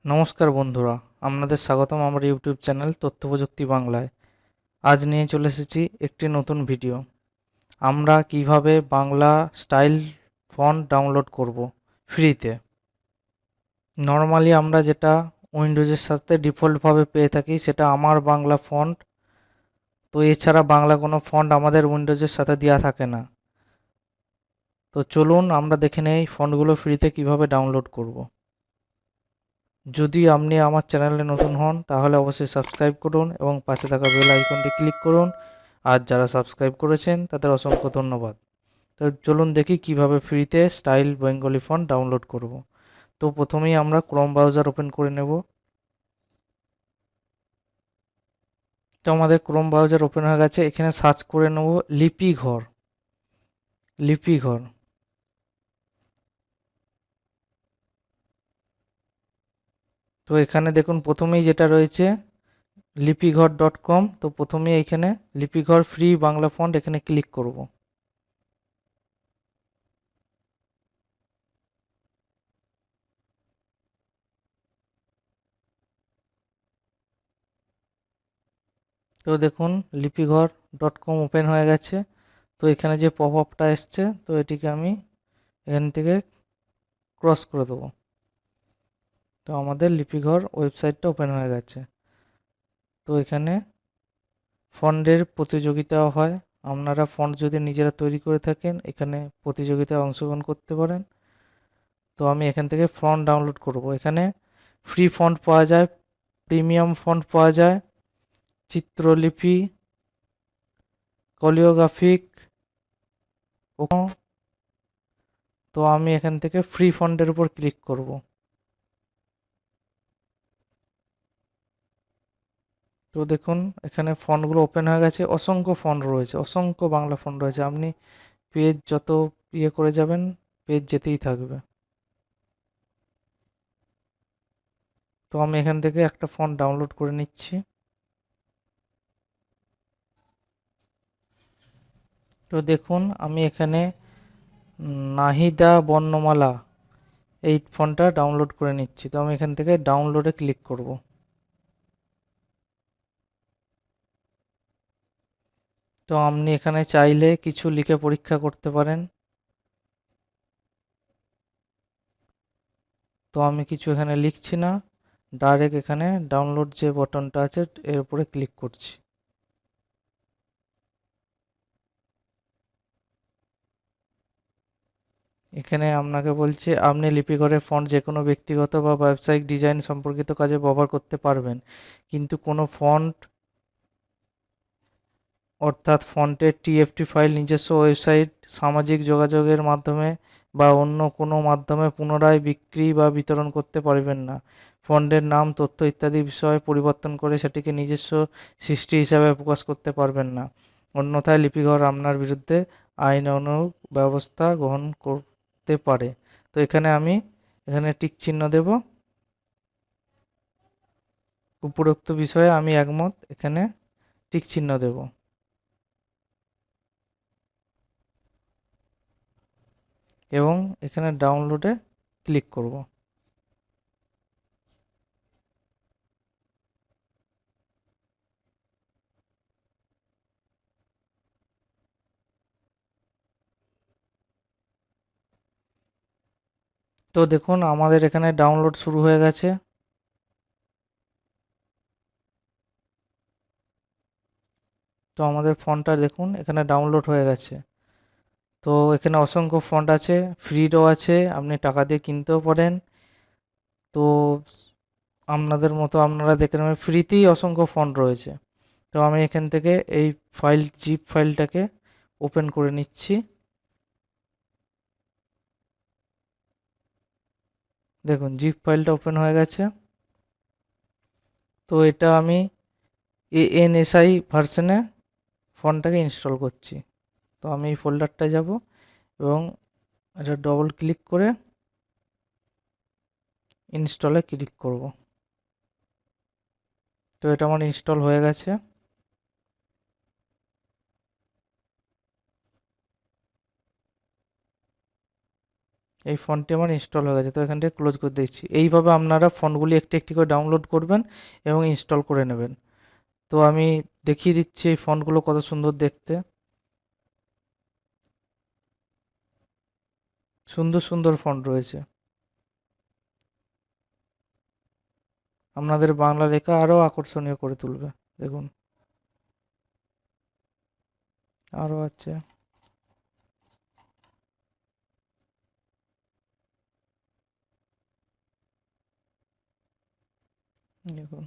নমস্কার বন্ধুরা, আপনাদের স্বাগতম আমার ইউটিউব চ্যানেল তথ্য প্রযুক্তি বাংলায়। আজ নিয়ে চলে এসেছি একটি নতুন ভিডিও। আমরা কিভাবে বাংলা স্টাইল ফন্ট ডাউনলোড করব ফ্রিতে। নর্মালি আমরা যেটা উইন্ডোজের সাথে ডিফল্টভাবে পেয়ে থাকি সেটা আমার বাংলা ফন্ট। তো এছাড়া বাংলা কোনো ফন্ট আমাদের উইন্ডোজের সাথে দেওয়া থাকে না। তো চলুন আমরা দেখে নেই ফন্টগুলো ফ্রিতে কিভাবে ডাউনলোড করব। যদি আপনি আমার চ্যানেলে নতুন হন তাহলে অবশ্যই সাবস্ক্রাইব করুন এবং পাশে থাকা বেল আইকনটি ক্লিক করুন। আর যারা সাবস্ক্রাইব করেছেন তাদের অসংখ্য ধন্যবাদ। তো চলুন দেখি কিভাবে ফ্রিতে স্টাইল বেঙ্গলি ফন্ট ডাউনলোড করব। তো প্রথমেই আমরা ক্রোম ব্রাউজার ওপেন করে নেব। তো আমাদের ক্রোম ব্রাউজার ওপেন হয়ে গেছে। এখানে সার্চ করে নেব লিপিঘর। লিপিঘর তো এখানে দেখুন প্রথমেই যেটা রয়েছে লিপিঘর.com। তো প্রথমেই এখানে লিপিঘর ফ্রি বাংলা ফন্ট এখানে ক্লিক করব। তো দেখুন লিপিঘর.com ওপেন হয়ে গেছে। তো এখানে যে পপ আপটা এসছে তো এটিকে আমি এখান থেকে ক্রস করে দেবো। তো আমাদের লিপিঘর ওয়েবসাইটটা ওপেন হয়ে গেছে। তো এখানে ফন্টের প্রতিযোগিতাও হয়। আপনারা ফন্ট যদি নিজেরা তৈরি করে থাকেন এখানে প্রতিযোগিতায় অংশগ্রহণ করতে পারেন। তো আমি এখান থেকে ফন্ট ডাউনলোড করব। এখানে ফ্রি ফন্ট পাওয়া যায়, প্রিমিয়াম ফন্ট পাওয়া যায়, চিত্রলিপি, কোরিওগ্রাফিক। তো আমি এখান থেকে ফ্রি ফন্টের উপর ক্লিক করব। তো দেখুন এখানে ফন্টগুলো ওপেন হয়ে গেছে। অসংখ্য ফন্ট রয়েছে, অসংখ্য বাংলা ফন্ট রয়েছে। আপনি পেজ যত করে যাবেন পেজ যেতেই থাকবে। তো আমি এখান থেকে একটা ফন্ট ডাউনলোড করে নিচ্ছি। তো দেখুন আমি এখানে নাহিদা বর্ণমালা এই ফন্টটা ডাউনলোড করে নিচ্ছি। তো আমি এখান থেকে ডাউনলোডে ক্লিক করব। তো আপনি এখানে চাইলে কিছু লিখে পরীক্ষা করতে পারেন। তো আমি কিছু এখানে লিখছি না, ডাইরেক্ট এখানে ডাউনলোড যে বটনটা আছে এর উপরে ক্লিক করছি। এখানে আপনাকে বলছে আপনি লিপিঘরে ফন্ট যে কোনো ব্যক্তিগত বা ব্যবসায়িক ডিজাইন সম্পর্কিত কাজে ব্যবহার করতে পারবেন, কিন্তু কোনো ফন্ট অর্থাৎ ফন্টের টিএফটি ফাইল নিজস্ব ওয়েবসাইট, সামাজিক যোগাযোগের মাধ্যমে বা অন্য কোনো মাধ্যমে পুনরায় বিক্রি বা বিতরণ করতে পারবেন না। ফন্টের নাম, তথ্য ইত্যাদি বিষয়ে পরিবর্তন করে সেটিকে নিজস্ব সৃষ্টি হিসাবে প্রকাশ করতে পারবেন না। অন্যথায় লিপিঘর আপনার বিরুদ্ধে আইনানুগ ব্যবস্থা গ্রহণ করতে পারে। তো এখানে আমি এখানে টিক চিহ্ন দেব। উপরোক্ত বিষয়ে আমি একমত, এখানে টিক চিহ্ন দেব। এবং এখানে ডাউনলোডে ক্লিক করব। তো দেখুন আমাদের এখানে ডাউনলোড শুরু হয়ে গেছে। তো আমাদের ফন্টটা দেখুন এখানে ডাউনলোড হয়ে গেছে। তো এখানে অসংখ্য ফন্ট আছে, ফ্রিরও আছে, আপনি টাকা দিয়ে কিনতেও পারেন। তো আপনাদের মতো আপনারা দেখে নেবেন, ফ্রিতেই অসংখ্য ফন্ট রয়েছে। তো আমি এখান থেকে এই জিপ ফাইলটাকে ওপেন করে নিচ্ছি। দেখুন জিপ ফাইলটা ওপেন হয়ে গেছে। তো এটা আমি ANSI ভার্সনে ফন্টটাকে ইনস্টল করছি। তো আমি এই ফোল্ডারটায় যাব এবং এটা ডবল ক্লিক করে ইনস্টলে ক্লিক করব। তো এটা আমার ইনস্টল হয়ে গেছে। এই ফন্টটি আমার ইনস্টল হয়ে গেছে, তো এখান থেকে ক্লোজ করে দিচ্ছি। এইভাবে আপনারা ফন্টগুলি একটি একটি করে ডাউনলোড করবেন এবং ইনস্টল করে নেবেন। তো আমি দেখিয়ে দিচ্ছি এই ফন্টগুলো কত সুন্দর দেখতে, সুন্দর সুন্দর ফন্ট রয়েছে। আপনাদের বাংলা লেখা আরও আকর্ষণীয় করে তুলবে। দেখুন আরও আছে, দেখুন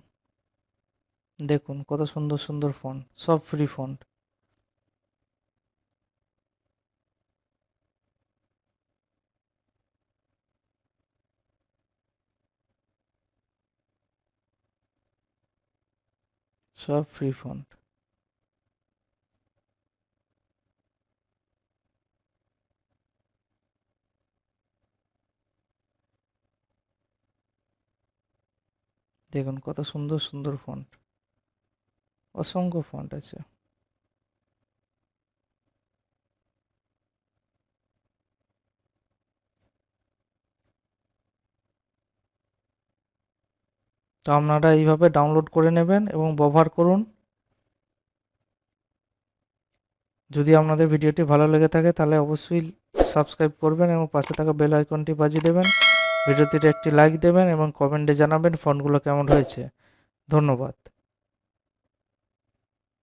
দেখুন কত সুন্দর সুন্দর ফন্ট, সব ফ্রি ফন্ট। সব ফ্রি ফন্ট। দেখুন কত সুন্দর সুন্দর ফন্ট, অসংখ্য ফন্ট আছে। তো আপনারা এইভাবে ডাউনলোড করে নেবেন এবং ব্যবহার করুন। যদি আপনাদের ভিডিওটি ভালো লেগে থাকে তাহলে অবশ্যই সাবস্ক্রাইব করবেন এবং পাশে থাকা বেল আইকনটি বাজিয়ে দেবেন। ভিডিওটিতে একটি লাইক দেবেন এবং কমেন্টে জানাবেন ফন্টগুলো কেমন হয়েছে। ধন্যবাদ।